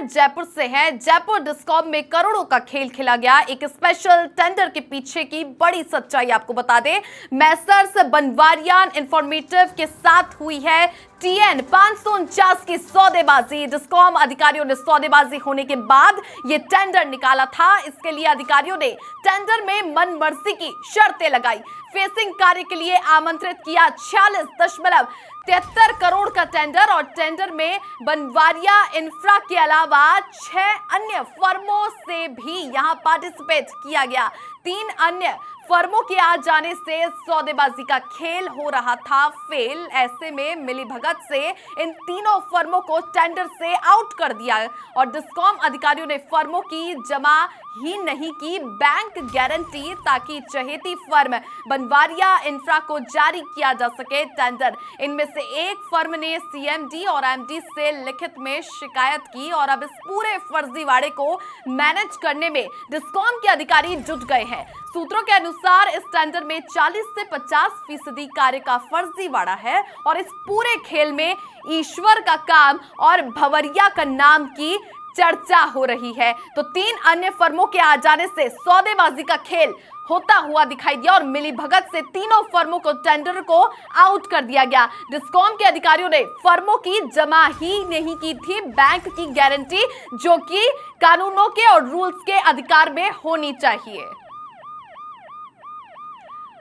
जयपुर से है। जयपुर डिस्कॉम में करोड़ों का खेल खेला गया। एक स्पेशल टेंडर के पीछे की बड़ी सच्चाई आपको बता दें। मैसर्स बनवारियान इंफॉर्मेटिव के साथ हुई है TN 549 की सौदेबाजी। डिस्कॉम अधिकारियों ने सौदेबाजी होने के बाद ये टेंडर निकाला था। इसके लिए अधिकारियों ने टेंडर में मनमर्जी की शर्तें लगाई। फेसिंग कार्य के लिए आमंत्रित किया 46.73 करोड़ का टेंडर और टेंडर में बनवारिया इंफ्रा के अलावा 6 अन्य फर्मों से भी यहां पार्टिसिपेट किया गया। 3 अन्य फर्मों के आ जाने से सौदेबाजी का खेल हो रहा था फेल। ऐसे में मिलीभगत से इन तीनों फर्मों को टेंडर से आउट कर दिया और डिस्कॉम अधिकारियों ने फर्मों की जमा ही नहीं की बैंक गारंटी, ताकि चहेती फर्म बनवारिया इंफ्रा को जारी किया जा सके टेंडर। इनमें से एक फर्म ने CMD और MD से लिखित में शिकायत की और अब इस पूरे फर्जीवाड़े को मैनेज करने में डिस्कॉम के अधिकारी जुट गए हैं। सूत्रों के अनुसार इस टेंडर में 40 से 50% कार्य का फर्जीवाड़ा है और इस पूरे खेल में ईश्वर का काम और भंवरिया का नाम की चर्चा हो रही है। तो 3 अन्य फर्मों के आ जाने से सौदेबाजी का खेल होता हुआ दिखाई दिया और मिलीभगत से तीनों फर्मों को टेंडर को आउट कर दिया गया। डिस्कॉम के अधिकारियों ने फर्मों की जमा ही नहीं की थी बैंक की गारंटी, जो कि कानूनों के और रूल्स के अधिकार में होनी चाहिए।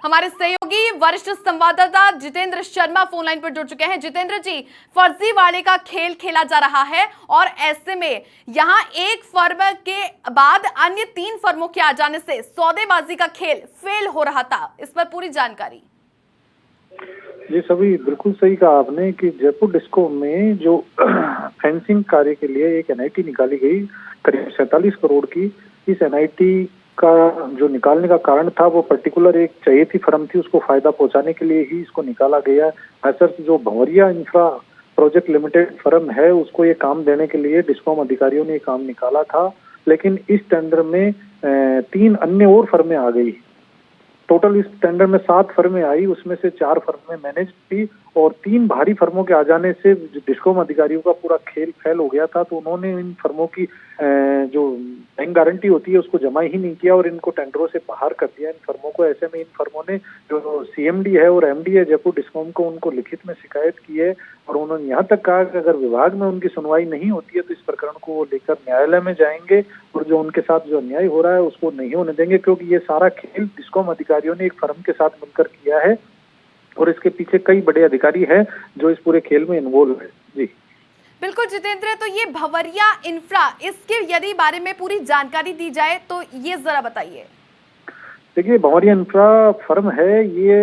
हमारे सहयोगी वरिष्ठ संवाददाता जितेंद्र शर्मा फोन लाइन पर जुड़ चुके हैं। जितेंद्र जी, फर्जीवाड़े का खेल खेला जा रहा है और ऐसे में यहां एक फर्म के बाद अन्य 3 फर्मों के आ जाने से सौदेबाजी का खेल फेल हो रहा था। इस पर पूरी जानकारी। ये सभी बिल्कुल सही कहा आपने कि जयपुर डिस्कॉम में जो फेंसिंग कार्य के लिए एक NIT निकाली गई करीब 47 करोड़ की। इस NIT का जो निकालने का कारण था वो पर्टिकुलर एक चहेती फर्म थी, उसको फायदा पहुंचाने के लिए ही इसको निकाला गया। मैसर्स जो Bhanwariya infra project limited firm है उसको ये काम देने के लिए डिस्कॉम अधिकारियों ने ये काम निकाला था, लेकिन इस टेंडर में 3 अन्य और फर्में आ गई। टोटल इस टेंडर में 7 फर्में आई, उसमें से 4 फर्में मैनेज थी और 3 भारी फर्मों के आ जाने से डिस्कॉम अधिकारियों का पूरा खेल फेल हो गया था। तो उन्होंने इन फर्मों की जो बैंक गारंटी होती है उसको जमा ही नहीं किया और इनको टेंडरों से बाहर कर दिया इन फर्मों को। ऐसे में इन फर्मों ने जो CMD है और MD है जयपुर डिस्कॉम को, उनको लिखित में शिकायत की है और उन्होंने यहाँ तक कहा कि अगर विभाग में उनकी सुनवाई नहीं होती है तो इस प्रकरण को वो लेकर न्यायालय में जाएंगे और जो उनके साथ जो अन्याय हो रहा है उसको नहीं होने देंगे, क्योंकि ये सारा खेल डिस्कॉम अधिकारियों ने एक फर्म के साथ मिलकर किया है और इसके पीछे कई बड़े अधिकारी हैं जो इस पूरे खेल में इन्वॉल्व है। जी बिल्कुल जितेंद्र, तो ये भंवरिया इंफ्रा, इसके यदि बारे में पूरी जानकारी दी जाए तो ये जरा बताइए। देखिए, भंवरिया इंफ्रा फर्म है, ये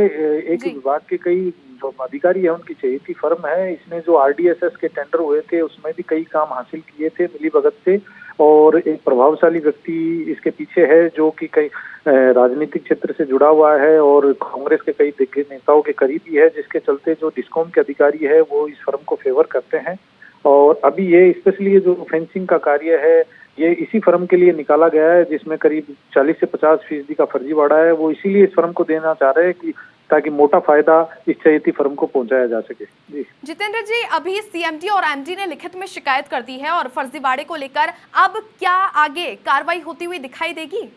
एक विभाग के कई जो अधिकारी है उनकी चहेती फर्म है। इसने जो RDSS के टेंडर हुए थे उसमें भी कई काम हासिल किए थे मिलीभगत से और एक प्रभावशाली व्यक्ति इसके पीछे है जो कि कई राजनीतिक क्षेत्र से जुड़ा हुआ है और कांग्रेस के कई दिग्गज नेताओं के करीबी है, जिसके चलते जो डिस्कॉम के अधिकारी है वो इस फर्म को फेवर करते हैं। और अभी ये स्पेशली ये जो फेंसिंग का कार्य है ये इसी फर्म के लिए निकाला गया है, जिसमें करीब 40 से 50% का फर्जीवाड़ा है। वो इसीलिए इस फर्म को देना चाह रहे हैं कि ताकि मोटा फायदा इस चहेती फर्म को पहुंचाया जा सके। जी जितेंद्र जी, अभी CMD और MD ने लिखित में शिकायत कर दी है और फर्जीवाड़े को लेकर अब क्या आगे कार्रवाई होती हुई दिखाई देगी?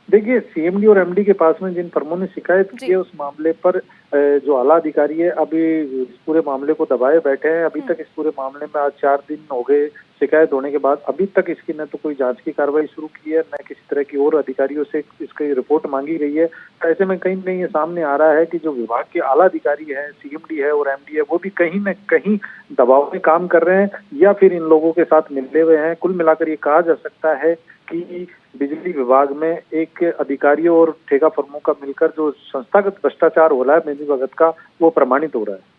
देखिए, CMD और MD के पास में जिन फर्मों ने शिकायत की है उस मामले पर जो आला अधिकारी है अभी इस पूरे मामले को दबाए बैठे हैं। अभी तक इस पूरे मामले में आज 4 दिन हो गए शिकायत होने के बाद, अभी तक इसकी न तो कोई जांच की कार्रवाई शुरू की है, न किसी तरह की और अधिकारियों से इसकी रिपोर्ट मांगी गई है। तो ऐसे में कहीं न कहीं ये सामने आ रहा है कि जो विभाग के आला अधिकारी है, CMD है और MD है, वो भी कहीं न कहीं दबाव में काम कर रहे हैं या फिर इन लोगों के साथ मिले हुए हैं। कुल मिलाकर ये कहा जा सकता है कि बिजली विभाग में एक अधिकारियों और ठेका फर्मों का मिलकर जो संस्थागत भ्रष्टाचार हो रहा है मिलीभगत का, वो प्रमाणित हो रहा है।